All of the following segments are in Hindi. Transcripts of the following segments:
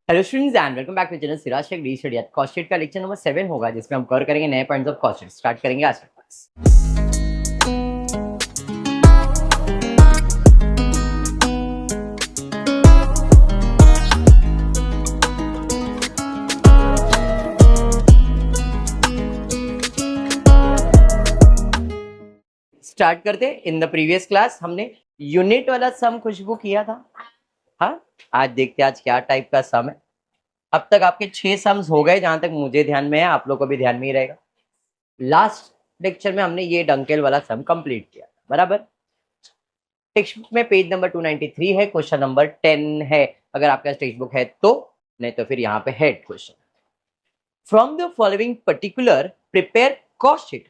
Hello students and welcome back to channel Siraj Shaikh D study. Cost sheet का लेक्चर नंबर 7 होगा जिसमें हम कवर करेंगे नए points of cost sheet. Start करेंगे आज का क्लास। स्टार्ट करते। इन द प्रीवियस क्लास हमने यूनिट वाला सम खुशबू किया था। हाँ, आज देखते हैं आज क्या टाइप का सम है। अब तक आपके 6 सम्स हो गए, जहां तक मुझे ध्यान में है, आप लोग को भी ध्यान में ही रहेगा। लास्ट लेक्चर में हमने ये डंकेल वाला सम कंप्लीट किया, बराबर। टेक्स्ट बुक में पेज नंबर 293 है, क्वेश्चन नंबर 10 है, अगर आपके पास टेक्स्ट बुक है तो। नहीं तो फिर यहाँ पे head question, from the following particular prepare cost sheet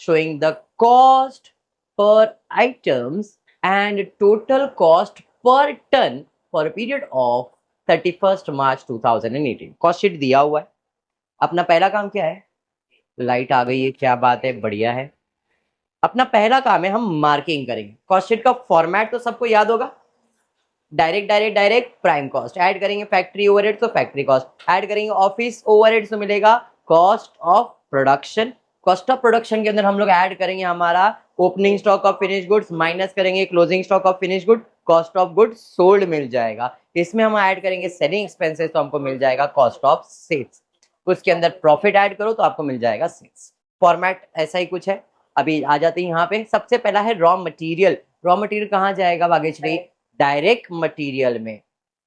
showing the cost per items and total cost per ton for a period of 31st March 2018। Cost sheet दिया हुआ है। अपना पहला काम क्या है? लाइट आ गई है, क्या बात है, बढ़िया है। अपना पहला काम है हम मार्किंग करेंगे। कॉस्ट शीट का फॉर्मेट तो सबको याद होगा। Direct direct direct prime cost, add करेंगे फैक्ट्री ओवरहेड तो फैक्ट्री कॉस्ट, ऐड करेंगे ऑफिस ओवरहेड तो मिलेगा cost of production. Cost of production के अंदर हम लोग ऐड करेंगे हमारा opening stock of finish goods, minus करेंगे closing stock of finish good, cost of goods sold मिल जाएगा। इसमें हम ऐड करेंगे सेलिंग एक्सपेंसेस तो हमको मिल जाएगा कॉस्ट ऑफ सेल्स। उसके अंदर प्रॉफिट ऐड करो तो आपको मिल जाएगा सेल्स। फॉर्मेट ऐसा ही कुछ है। अभी आ जाते हैं यहाँ पे। सबसे पहला है रॉ मटेरियल। रॉ मटेरियल कहाँ जाएगा भाग्यश्री? डायरेक्ट मटेरियल में।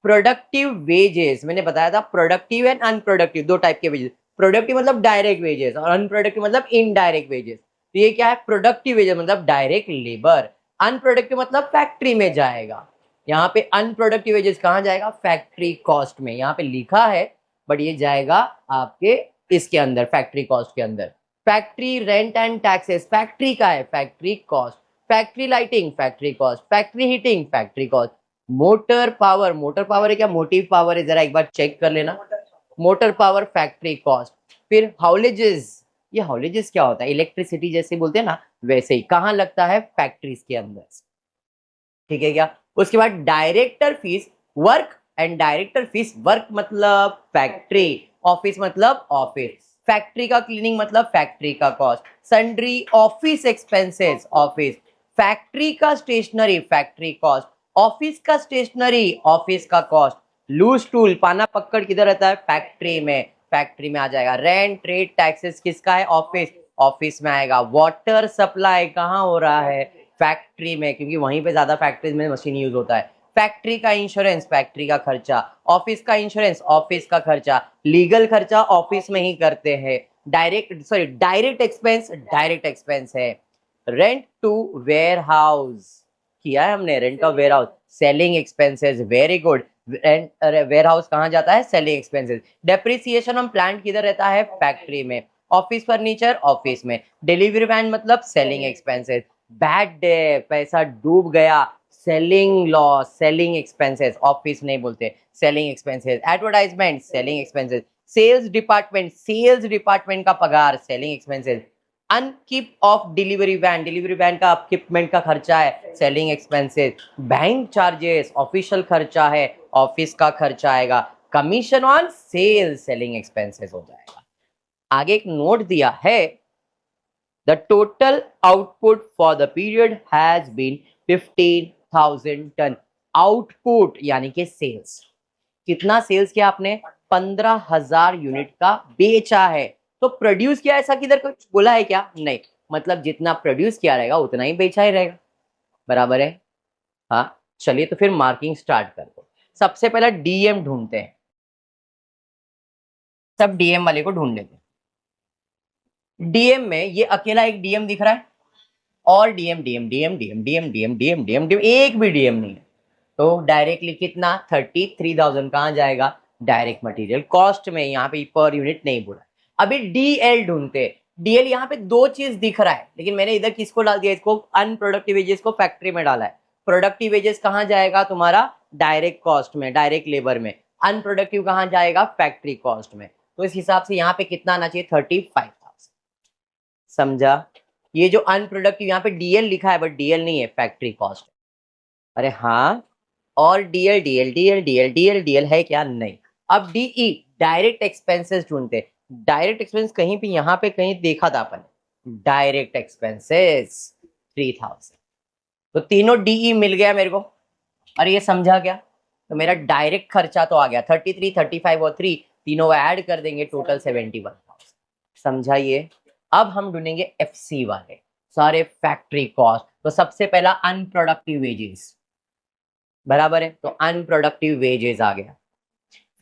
प्रोडक्टिव वेजेस, मैंने बताया था प्रोडक्टिव एंड अनप्रोडक्टिव दो टाइप के वेजेस। प्रोडक्टिव मतलब डायरेक्ट वेजेस और अनप्रोडक्टिव मतलब इनडायरेक्ट वेजेस। तो ये क्या है? प्रोडक्टिव वेजेस मतलब डायरेक्ट लेबर, अनप्रोडक्टिव मतलब फैक्ट्री में जाएगा। यहाँ पे अनप्रोडक्टिव वेजेस कहाँ जाएगा? फैक्ट्री कॉस्ट में। यहाँ पे लिखा है बट ये जाएगा आपके इसके अंदर, फैक्ट्री कॉस्ट के अंदर। Factory rent and taxes factory का है, factory cost. Factory lighting factory cost, factory heating factory cost. Motor power, motor power है क्या मोटिव पावर है, जरा एक बार चेक कर लेना। Motor power factory cost. फिर हाउलेजेस, ये हाउलेजेस क्या होता है? इलेक्ट्रिसिटी जैसे बोलते हैं ना, वैसे ही। कहाँ लगता है? फैक्ट्रीज के अंदर। ठीक है क्या? उसके बाद director fees work and director fees work मतलब फैक्ट्री, ऑफिस मतलब ऑफिस, फैक्ट्री का क्लीनिंग मतलब फैक्ट्री का cost, sundry office expenses office, factory का स्टेशनरी फैक्ट्री कॉस्ट, ऑफिस का स्टेशनरी ऑफिस का कॉस्ट। लूज टूल पाना पकड़ किधर रहता है? फैक्ट्री में, फैक्ट्री में आ जाएगा। रेंट ट्रेड टैक्सेस किसका है? ऑफिस, ऑफिस में आएगा। वाटर सप्लाई कहाँ हो रहा है? फैक्ट्री में, क्योंकि वहीं पे ज्यादा फैक्ट्रीज में मशीन यूज होता है। फैक्ट्री का इंश्योरेंस फैक्ट्री का खर्चा, ऑफिस का इंश्योरेंस ऑफिस का खर्चा, लीगल खर्चा ऑफिस में ही करते हैं। डायरेक्ट एक्सपेंस है। रेंट टू वेयर हाउस किया है हमने, rent of warehouse. Selling expenses, very good. Warehouse कहाँ जाता है? Selling expenses. Depreciation on plant किधर रहता है? फैक्ट्री में। ऑफिस फर्नीचर ऑफिस में। डिलीवरी वैन मतलब सेलिंग एक्सपेंसेस। बैड डे पैसा डूब गया, selling loss, selling expenses, office नहीं बोलते, selling expenses. Advertisement selling expenses. Sales department का पगार selling expenses. अनकीप of delivery van का अपकीपमेंट का खर्चा है, selling expenses. Bank charges official खर्चा है, ऑफिस का खर्चा आएगा। Commission on sales selling expenses हो जाएगा। आगे एक नोट दिया है, the total output for the period has been 15,000 ton। Output यानी कि सेल्स, कितना सेल्स किया आपने? 15,000 यूनिट का बेचा है। तो प्रोड्यूस किया ऐसा किधर कुछ बोला है क्या? नहीं, मतलब जितना प्रोड्यूस किया रहेगा उतना ही बेचा ही रहेगा, बराबर है। हाँ, चलिए तो फिर मार्किंग स्टार्ट कर दो। सबसे पहला डीएम ढूंढते हैं, सब डीएम वाले को ढूंढ लेते हैं। डीएम में ये अकेला एक डीएम दिख रहा है, और DM DM DM DM DM DM DM DM DM एक भी डीएम नहीं है। तो डायरेक्टली कितना? 33,000 कहाँ जाएगा? डायरेक्ट मटेरियल कॉस्ट में। यहाँ पे पर यूनिट नहीं बोला। अभी डीएल ढूंढते। डीएल यहाँ पे दो चीज दिख रहा है, लेकिन मैंने इधर किसको डाल दिया? इसको अनप्रोडक्टिव वेजेस को फैक्ट्री में डाला है। प्रोडक्टिव वेजेस कहाँ जाएगा तुम्हारा? डायरेक्ट कॉस्ट में, डायरेक्ट लेबर में। अनप्रोडक्टिव कहाँ जाएगा? फैक्ट्री कॉस्ट में। तो इस हिसाब से यहाँ पे कितना आना चाहिए? 35,000। समझा? ये जो अनप्रोडक्टिव यहाँ पे डीएल लिखा है बट डीएल नहीं है, फैक्ट्री कॉस्ट। अरे हाँ, और DL DL DL DL DL DL है क्या? नहीं। अब डीई डायरेक्ट एक्सपेंसेस ढूंढते। डायरेक्ट एक्सपेंस कहीं पे यहाँ पे कहीं देखा था अपन, डायरेक्ट एक्सपेंसेस 3000। तो तीनों डीई मिल गया मेरे को। और ये समझा क्या? तो मेरा डायरेक्ट खर्चा तो आ गया 33, 35 और 3, तीनों ऐड कर देंगे टोटल 71,000। समझा ये? अब हम ढूंढेंगे एफसी वाले सारे फैक्ट्री कॉस्ट। तो सबसे पहला अनप्रोडक्टिव वेजेस, बराबर है, तो अनप्रोडक्टिव वेजेस आ गया।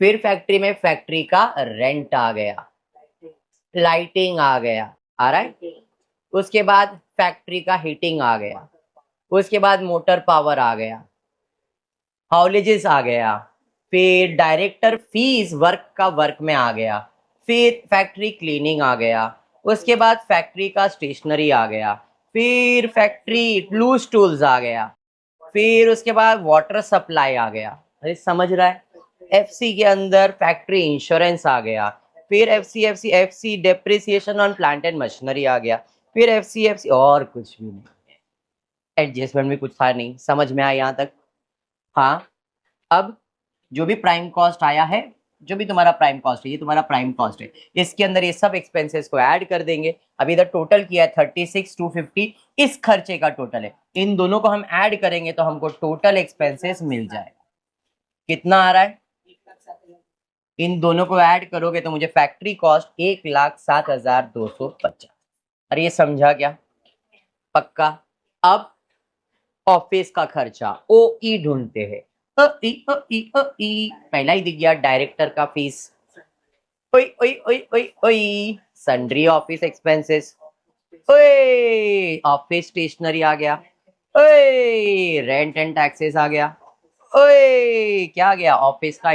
फिर फैक्ट्री में फैक्ट्री का रेंट आ गया, लाइटिंग आ गया, आ रहा है। उसके बाद फैक्ट्री का हीटिंग आ गया, उसके बाद मोटर पावर आ गया, हाउलेजेस आ गया, फिर डायरेक्टर फीस वर्क का वर्क में आ गया, फिर फैक्ट्री क्लीनिंग आ गया, उसके बाद फैक्ट्री का स्टेशनरी आ गया, फिर फैक्ट्री लूज टूल्स आ गया, फिर उसके बाद वाटर सप्लाई आ गया। अरे समझ रहा है? एफसी के अंदर फैक्ट्री इंश्योरेंस आ गया, फिर FC depreciation on plant and machinery आ गया, फिर एफसी और कुछ भी नहीं, एडजस्टमेंट भी कुछ था नहीं। समझ में आया यहाँ तक? हाँ। अब जो भी प्राइम कॉस्ट आया है, जो भी तुम्हारा प्राइम कॉस्ट है, ये तुम्हारा प्राइम कॉस्ट है, इसके अंदर ये सब एक्सपेंसेस को ऐड कर देंगे। अभी इधर टोटल किया है 36,250, इस खर्चे का टोटल है। इन दोनों को हम ऐड करेंगे तो हमको टोटल एक्सपेंसेस मिल जाएगा। कितना आ रहा है? इन दोनों को ऐड करोगे तो मुझे फैक्ट्री कॉस्ट 1,07,250। अरे ये समझा क्या? पक्का। अब ऑफिस का खर्चा ओ ई ढूंढते हैं। पहला ही दिख गया, डायरेक्टर का फीस। ओई ओई ओई ओई ओई, सन्ड्री ऑफिस एक्सपेंसेस। ओए ऑफिस स्टेशनरी आ गया। ओए रेंट एंड टैक्सेस आ गया। ओए क्या आ गया? ऑफिस का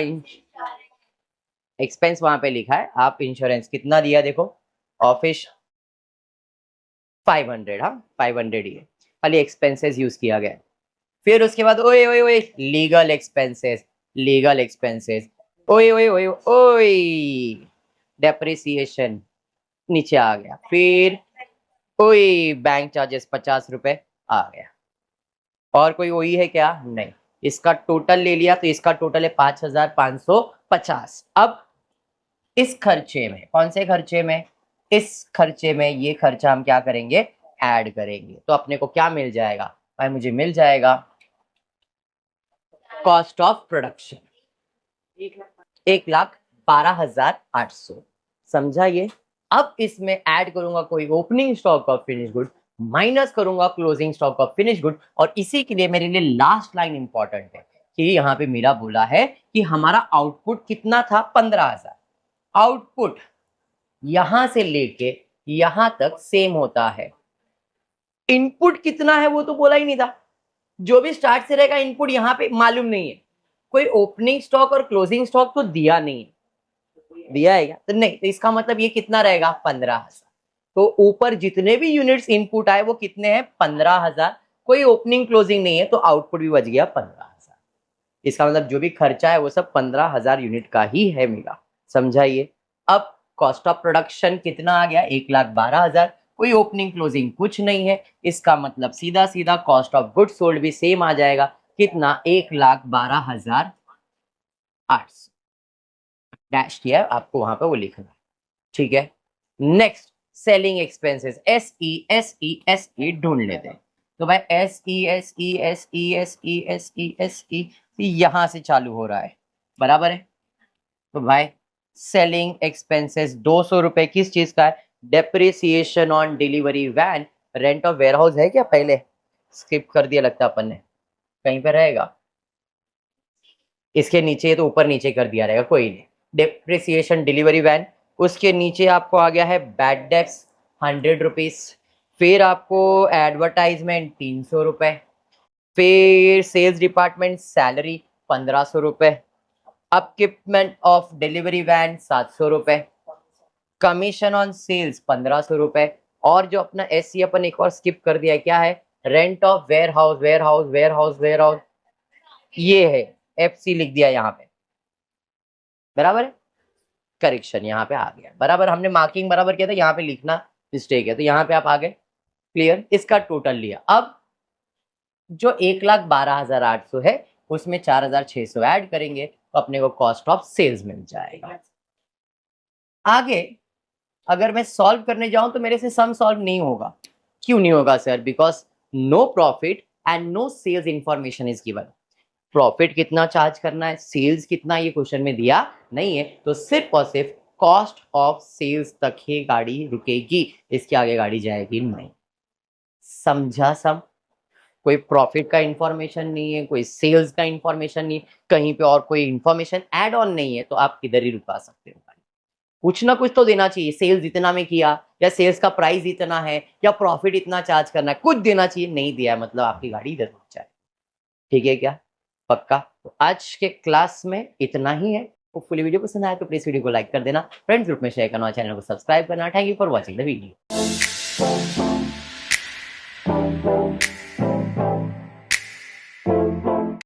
एक्सपेंस वहां पे लिखा है, आप इंश्योरेंस कितना दिया देखो, ऑफिस 500, हाँ 500 ही है, खाली एक्सपेंसेस यूज किया गया। फिर उसके बाद ओए ओए ओए लीगल एक्सपेंसेस, लीगल एक्सपेंसेस, ओए ओए ओए ओए डेप्रिसिएशन नीचे आ गया। फिर ओए बैंक चार्जेस 50 रुपए आ गया। और कोई ओई है क्या? नहीं। इसका टोटल ले लिया तो इसका टोटल है 5,550। अब इस खर्चे में, कौन से खर्चे में? इस खर्चे में ये खर्चा हम क्या करेंगे? ऐड करेंगे। तो अपने को क्या मिल जाएगा भाई? मुझे मिल जाएगा कॉस्ट ऑफ प्रोडक्शन 1,12,800। समझा ये? अब इसमें ऐड करूंगा कोई opening stock of finish good, minus करूंगा closing stock of finish good. और इसी के लिए मेरे लिए लास्ट लाइन इंपॉर्टेंट है कि यहाँ पे मेरा बोला है कि हमारा आउटपुट कितना था? 15,000। आउटपुट यहां से लेके यहां तक सेम होता है। इनपुट कितना है वो तो बोला ही नहीं था। जो भी स्टार्ट से रहेगा इनपुट यहाँ पे मालूम नहीं है। कोई ओपनिंग स्टॉक और क्लोजिंग स्टॉक तो दिया नहीं है। दिया है क्या? तो नहीं, तो इसका मतलब ये कितना रहेगा? 15,000। तो ऊपर जितने भी यूनिट्स इनपुट आए वो कितने हैं? 15,000। कोई ओपनिंग क्लोजिंग नहीं है तो आउटपुट भी बच गया 15,000। इसका मतलब जो भी खर्चा है वो सब 15,000 यूनिट का ही है मेरा। समझाइए? अब कॉस्ट ऑफ प्रोडक्शन कितना आ गया? 1,12,000। कोई ओपनिंग क्लोजिंग कुछ नहीं है, इसका मतलब सीधा सीधा कॉस्ट ऑफ गुड्स सोल्ड भी सेम आ जाएगा। कितना? 1,12,800। डैश किया है, आपको वहां पे वो लिखना है। ठीक है। Next selling expenses, S E ढूंढ लेते हैं। तो भाई एस ई यहां से चालू हो रहा है, बराबर है। तो भाई सेलिंग एक्सपेंसेस 200 रुपए किस चीज का है? Depreciation on delivery van. Rent of warehouse है क्या? पहले स्किप कर दिया लगता अपन ने, कहीं पे रहेगा इसके नीचे, तो ऊपर नीचे कर दिया रहेगा, कोई नहीं। डेप्रिसिएशन डिलीवरी वैन, उसके नीचे आपको आ गया है बैड डेप्स 100 रुपीज। फिर आपको एडवर्टाइजमेंट 300 रुपए, फिर सेल्स डिपार्टमेंट सैलरी 1,500 रुपए, अपकिपमेंट ऑफ डिलीवरी वैन 700 रुपए, कमीशन ऑन सेल्स 1,500 रुपए। और जो अपना एस अपन एक और स्किप कर दिया है, क्या है? Rent of warehouse, warehouse, warehouse, warehouse, ये है एफसी लिख दिया यहाँ पे, बराबर है। करेक्शन यहाँ पे आ गया, बराबर। हमने मार्किंग बराबर किया था, यहाँ पे लिखना मिस्टेक है, तो यहाँ पे आप आ गए। क्लियर? इसका टोटल लिया। अब जो 1,12,800 है उसमें 4600 ऐड करेंगे तो अपने को कॉस्ट ऑफ सेल्स मिल जाएगा। आगे अगर मैं सॉल्व करने जाऊं तो मेरे से सम सॉल्व नहीं होगा। क्यों नहीं होगा sir? Because no profit and no sales information is given. Profit कितना चार्ज करना है, सेल्स कितना, ये क्वेश्चन में दिया नहीं है, तो सिर्फ और सिर्फ कॉस्ट ऑफ सेल्स तक ही गाड़ी रुकेगी, इसके आगे गाड़ी जाएगी नहीं। समझा सब? कोई प्रॉफिट का इंफॉर्मेशन नहीं है, कोई सेल्स का इंफॉर्मेशन नहीं, कहीं पे और कोई इंफॉर्मेशन ऐड ऑन नहीं है, तो आप किधर ही रुका सकते हो गाड़ी। कुछ ना कुछ तो देना चाहिए, सेल्स इतना में किया, या सेल्स का प्राइस इतना है, या प्रॉफिट इतना चार्ज करना है, कुछ देना चाहिए। नहीं दिया मतलब आपकी गाड़ी इधर रुक जाए। ठीक है क्या? पक्का? तो आज के क्लास में इतना ही है। होपफुली वीडियो पसंद आया तो प्लीज वीडियो को लाइक कर देना, फ्रेंड्स ग्रुप में शेयर करना, चैनल को सब्सक्राइब करना। Thank you for watching the video.